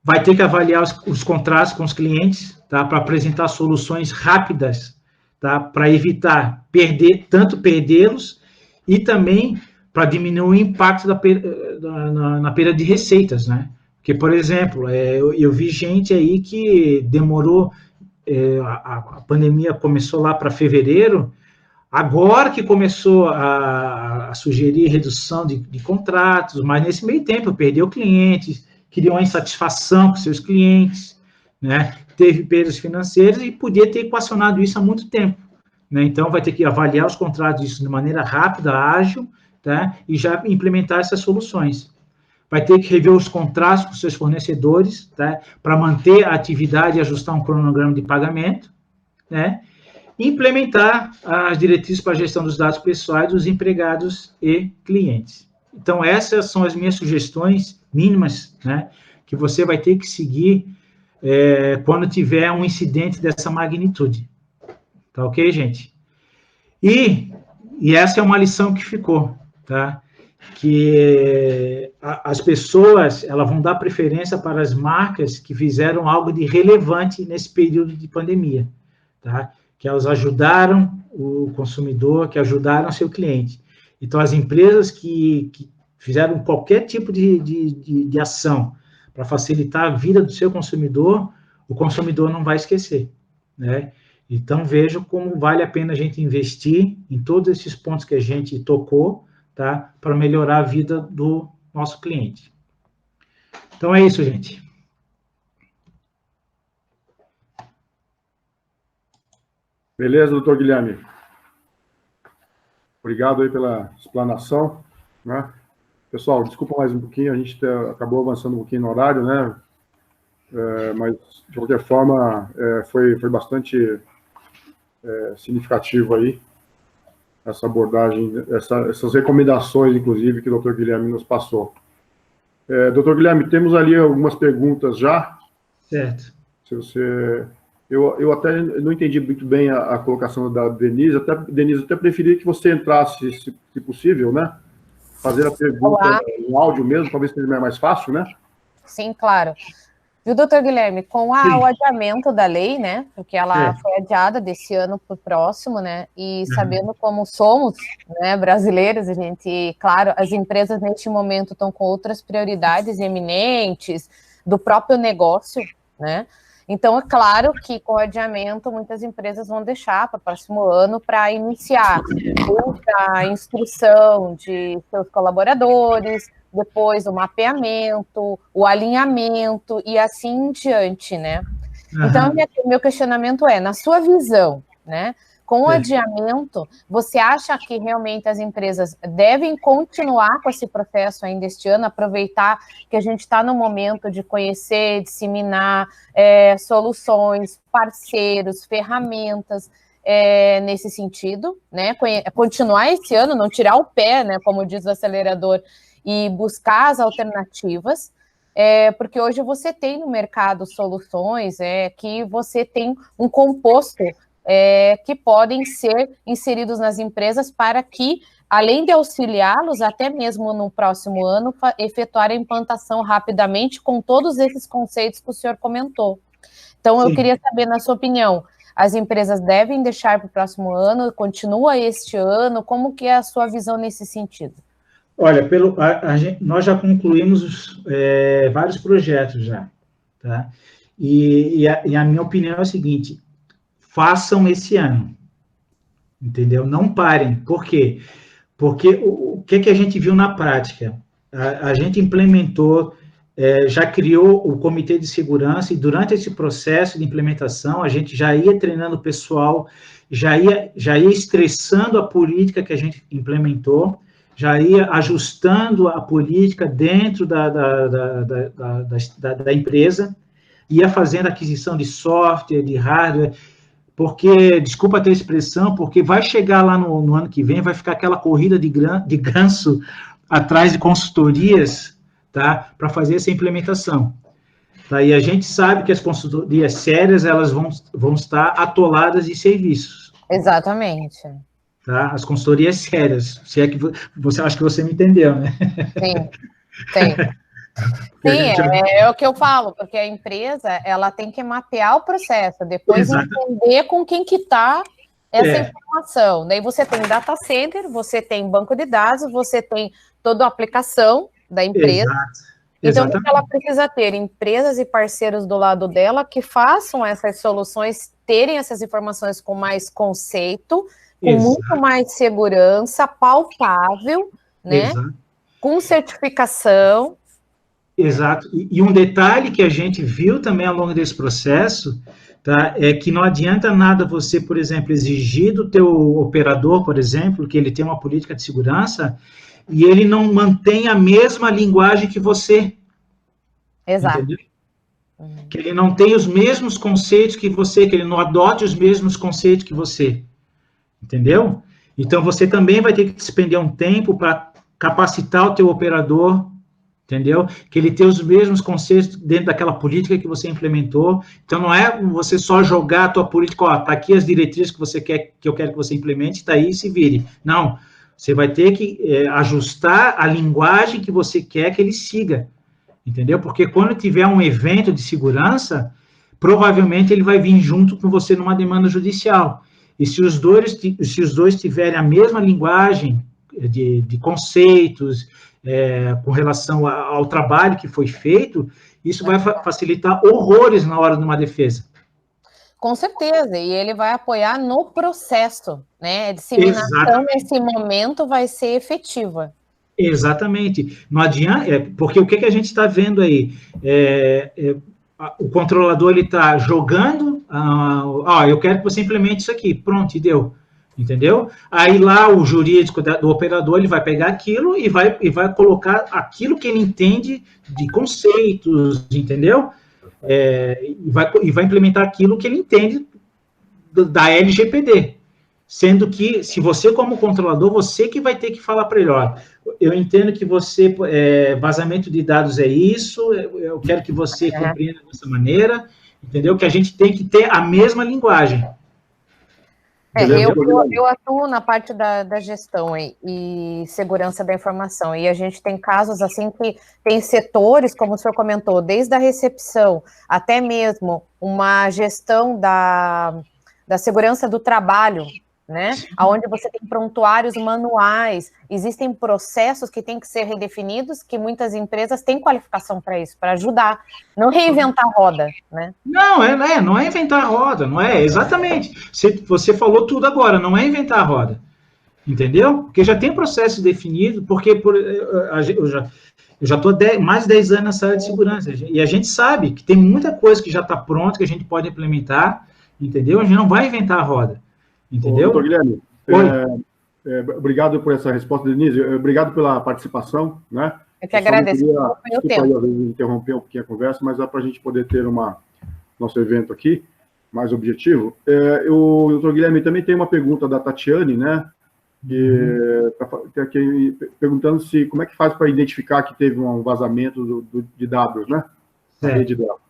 vai ter que avaliar os contratos com os clientes, tá, para apresentar soluções rápidas, tá, para evitar perdê-los, e também para diminuir o impacto na perda de receitas, né? Porque, por exemplo, eu vi gente aí que demorou, a pandemia começou lá para fevereiro, agora que começou a sugerir redução de contratos, mas nesse meio tempo perdeu clientes, criou uma insatisfação com seus clientes, né? Teve perdas financeiras e podia ter equacionado isso há muito tempo. Né? Então, vai ter que avaliar os contratos disso de maneira rápida, ágil, tá? E já implementar essas soluções. Vai ter que rever os contratos com seus fornecedores, tá? Para manter a atividade e ajustar um cronograma de pagamento, né? E implementar as diretrizes para a gestão dos dados pessoais dos empregados e clientes. Então, essas são as minhas sugestões mínimas, né? Que você vai ter que seguir quando tiver um incidente dessa magnitude. Tá ok, gente? E essa é uma lição que ficou, tá? Que as pessoas, elas vão dar preferência para as marcas que fizeram algo de relevante nesse período de pandemia, tá? Que elas ajudaram o consumidor, que ajudaram o seu cliente. Então, as empresas que fizeram qualquer tipo de ação para facilitar a vida do seu consumidor, o consumidor não vai esquecer, né? Então, vejo como vale a pena a gente investir em todos esses pontos que a gente tocou, tá? Para melhorar a vida do nosso cliente. Então, é isso, gente. Beleza, doutor Guilherme? Obrigado aí pela explanação, né? Pessoal, desculpa mais um pouquinho, a gente acabou avançando um pouquinho no horário, né? Mas, de qualquer forma, foi bastante significativo aí essa abordagem, essas recomendações, inclusive, que o doutor Guilherme nos passou. Doutor Guilherme, temos ali algumas perguntas já. Certo. Se você... Eu até não entendi muito bem a colocação da Denise, Denise, até preferia que você entrasse, se possível, né? Fazer a pergunta em áudio mesmo, talvez seja mais fácil, né? Sim, claro. Viu, doutor Guilherme, com o adiamento da lei, né, porque ela foi adiada desse ano para o próximo, né, e sabendo como somos, né, brasileiros, a gente, claro, as empresas neste momento estão com outras prioridades eminentes do próprio negócio, né, então é claro que com o adiamento muitas empresas vão deixar para o próximo ano para iniciar a instrução de seus colaboradores, depois o mapeamento, o alinhamento e assim em diante, né? Então, meu questionamento é, na sua visão, né, com o adiamento, você acha que realmente as empresas devem continuar com esse processo ainda este ano, aproveitar que a gente está no momento de conhecer, disseminar soluções, parceiros, ferramentas, nesse sentido, né? Continuar esse ano, não tirar o pé, né, como diz o acelerador, e buscar as alternativas, porque hoje você tem no mercado soluções que você tem um composto que podem ser inseridos nas empresas para que, além de auxiliá-los, até mesmo no próximo ano, efetuar a implantação rapidamente com todos esses conceitos que o senhor comentou. Então, eu queria saber, na sua opinião, as empresas devem deixar para o próximo ano, continua este ano, como que é a sua visão nesse sentido? Olha, nós já concluímos vários projetos já, tá? E a minha opinião é a seguinte, façam esse ano, entendeu? Não parem. Por quê? Porque o que a gente viu na prática? A gente implementou, já criou o comitê de segurança, e durante esse processo de implementação, a gente já ia treinando o pessoal, já ia estressando a política que a gente implementou, já ia ajustando a política dentro da empresa, ia fazendo aquisição de software, de hardware, porque, desculpa ter a expressão, porque vai chegar lá no ano que vem, vai ficar aquela corrida de ganso atrás de consultorias, tá, para fazer essa implementação. Tá? E a gente sabe que as consultorias sérias, elas vão estar atoladas de serviços. Exatamente. Tá? As consultorias sérias, se é que você acha que você me entendeu, né? Sim, sim. Sim, é o que eu falo, porque a empresa, ela tem que mapear o processo, depois entender com quem que está essa informação. Daí você tem data center, você tem banco de dados, você tem toda a aplicação da empresa. Então, ela precisa ter empresas e parceiros do lado dela que façam essas soluções, terem essas informações com mais conceito, com muito mais segurança, palpável, né? Com certificação. Exato. E um detalhe que a gente viu também ao longo desse processo, tá, é que não adianta nada você, por exemplo, exigir do teu operador, por exemplo, que ele tenha uma política de segurança e ele não mantém a mesma linguagem que você. Exato. Entendeu? Que ele não tenha os mesmos conceitos que você, que ele não adote os mesmos conceitos que você. Entendeu? Então, você também vai ter que despender um tempo para capacitar o teu operador, entendeu? Que ele tenha os mesmos conceitos dentro daquela política que você implementou. Então, não é você só jogar a tua política, ó, tá aqui as diretrizes que você quer, que eu quero que você implemente, tá aí e se vire. Não, você vai ter que ajustar a linguagem que você quer que ele siga, entendeu? Porque quando tiver um evento de segurança, provavelmente ele vai vir junto com você numa demanda judicial. E se os dois tiverem a mesma linguagem de conceitos, com relação ao trabalho que foi feito, isso vai facilitar horrores na hora de uma defesa. Com certeza, e ele vai apoiar no processo, né? A disseminação nesse momento vai ser efetiva. Exatamente. Não adianta, porque o que a gente está vendo aí? O controlador ele está jogando, eu quero que você implemente isso aqui, pronto, e deu. Entendeu? Aí lá o jurídico do operador, ele vai pegar aquilo e vai colocar aquilo que ele entende de conceitos, entendeu? E vai implementar aquilo que ele entende da LGPD. Sendo que, se você como controlador, você que vai ter que falar para ele, ó, eu entendo que você, vazamento de dados é isso, eu quero que você compreenda dessa maneira, entendeu? Que a gente tem que ter a mesma linguagem. Eu atuo na parte da gestão e segurança da informação, e a gente tem casos assim que tem setores, como o senhor comentou, desde a recepção até mesmo uma gestão da segurança do trabalho, né? Onde você tem prontuários manuais, existem processos que têm que ser redefinidos, que muitas empresas têm qualificação para isso, para ajudar, não reinventar a roda, né? Não é inventar a roda, não é, exatamente. Você falou tudo agora, não é inventar a roda, entendeu? Porque já tem processo definido, porque eu já estou mais de 10 anos nessa área de segurança, e a gente sabe que tem muita coisa que já está pronta, que a gente pode implementar, entendeu? A gente não vai inventar a roda. Entendeu? Doutor Guilherme, obrigado por essa resposta, Denise, obrigado pela participação, né? Eu que agradeço. Desculpa aí, às vezes, interromper um pouquinho a conversa, mas é para a gente poder ter nosso evento aqui, mais objetivo. O doutor Guilherme também tem uma pergunta da Tatiane, né? E tem aqui perguntando como é que faz para identificar que teve um vazamento de dados, né? De dados.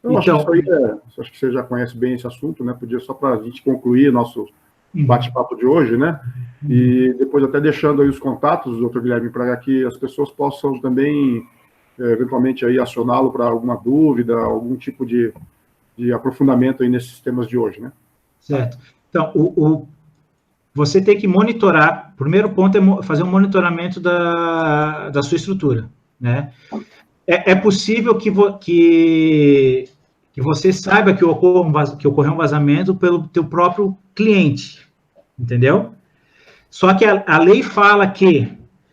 Eu acho que você já conhece bem esse assunto, né? Podia só para a gente concluir nosso bate-papo de hoje, né? E depois até deixando aí os contatos, doutor Guilherme, para que as pessoas possam também, eventualmente, aí acioná-lo para alguma dúvida, algum tipo de aprofundamento aí nesses temas de hoje, né? Certo. Então, você tem que monitorar, o primeiro ponto é fazer um monitoramento da sua estrutura, né? É possível que você saiba que ocorreu um vazamento pelo teu próprio cliente, entendeu? Só que a lei fala que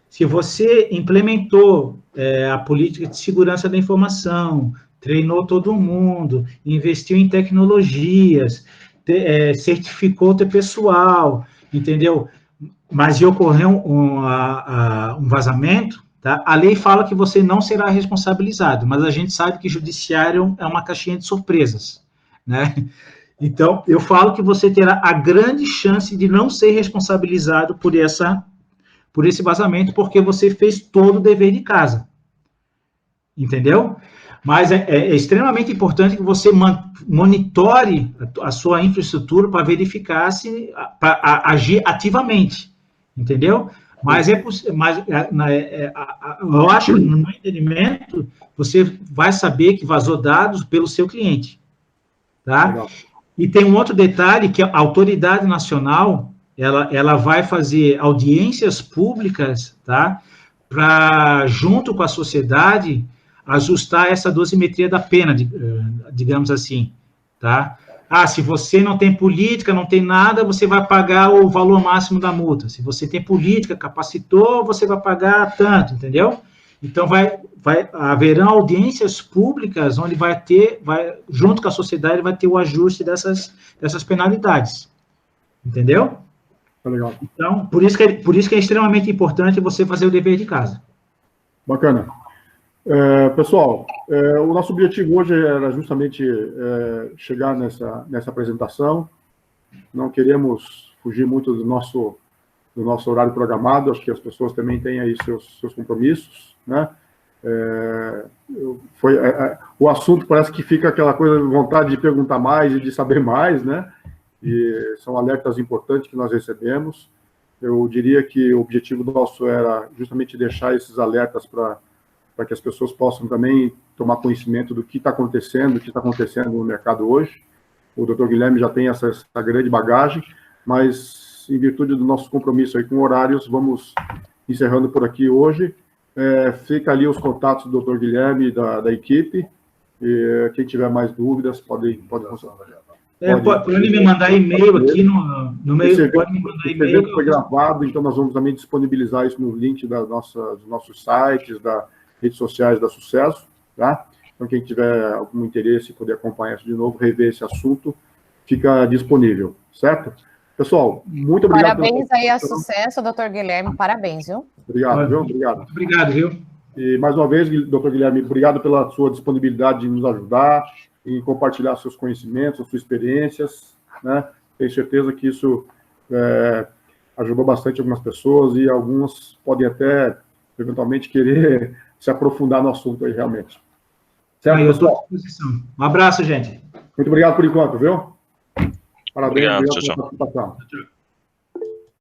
se você implementou a política de segurança da informação, treinou todo mundo, investiu em tecnologias, certificou o teu pessoal, entendeu? Mas ocorreu um vazamento, tá? A lei fala que você não será responsabilizado, mas a gente sabe que judiciário é uma caixinha de surpresas, né? Então, eu falo que você terá a grande chance de não ser responsabilizado por esse vazamento, porque você fez todo o dever de casa, entendeu? Mas é extremamente importante que você monitore a sua infraestrutura para verificar para agir ativamente, entendeu? Mas eu acho que, no meu entendimento, você vai saber que vazou dados pelo seu cliente, tá? Legal. E tem um outro detalhe, que a autoridade nacional, ela vai fazer audiências públicas, tá? Para, junto com a sociedade, ajustar essa dosimetria da pena, digamos assim, tá? Se você não tem política, não tem nada, você vai pagar o valor máximo da multa. Se você tem política, capacitou, você vai pagar tanto, entendeu? Então, haverão audiências públicas onde junto com a sociedade, vai ter o ajuste dessas penalidades, entendeu? Legal. Então, por isso que é extremamente importante você fazer o dever de casa. Bacana. Pessoal, o nosso objetivo hoje era justamente chegar nessa apresentação. Não queremos fugir muito do nosso horário programado. Acho que as pessoas também têm aí seus compromissos, né? O assunto parece que fica aquela coisa de vontade de perguntar mais e de saber mais, né? E são alertas importantes que nós recebemos. Eu diria que o objetivo nosso era justamente deixar esses alertas para que as pessoas possam também tomar conhecimento do que está acontecendo no mercado hoje. O doutor Guilherme já tem essa grande bagagem, mas em virtude do nosso compromisso aí com horários, vamos encerrando por aqui hoje. Fica ali os contatos do doutor Guilherme e da equipe. E quem tiver mais dúvidas, pode consultar. Pode me mandar e-mail aqui no meio. Pode me mandar e-mail. Foi gravado, então nós vamos também disponibilizar isso no link dos nossos sites, das redes sociais da Sucesso, tá? Então, quem tiver algum interesse e poder acompanhar isso de novo, rever esse assunto, fica disponível, certo? Pessoal, muito obrigado. Parabéns aí a Sucesso, doutor Guilherme, parabéns, viu? Obrigado, viu? Obrigado. Obrigado, viu? E, mais uma vez, doutor Guilherme, obrigado pela sua disponibilidade de nos ajudar e compartilhar seus conhecimentos, suas experiências, né? Tenho certeza que isso ajudou bastante algumas pessoas e algumas podem até, eventualmente, querer se aprofundar no assunto aí, realmente. Certo, eu estou à disposição. Um abraço, gente. Muito obrigado por enquanto, viu? Parabéns. Obrigado, tchau. Pela participação. Tchau.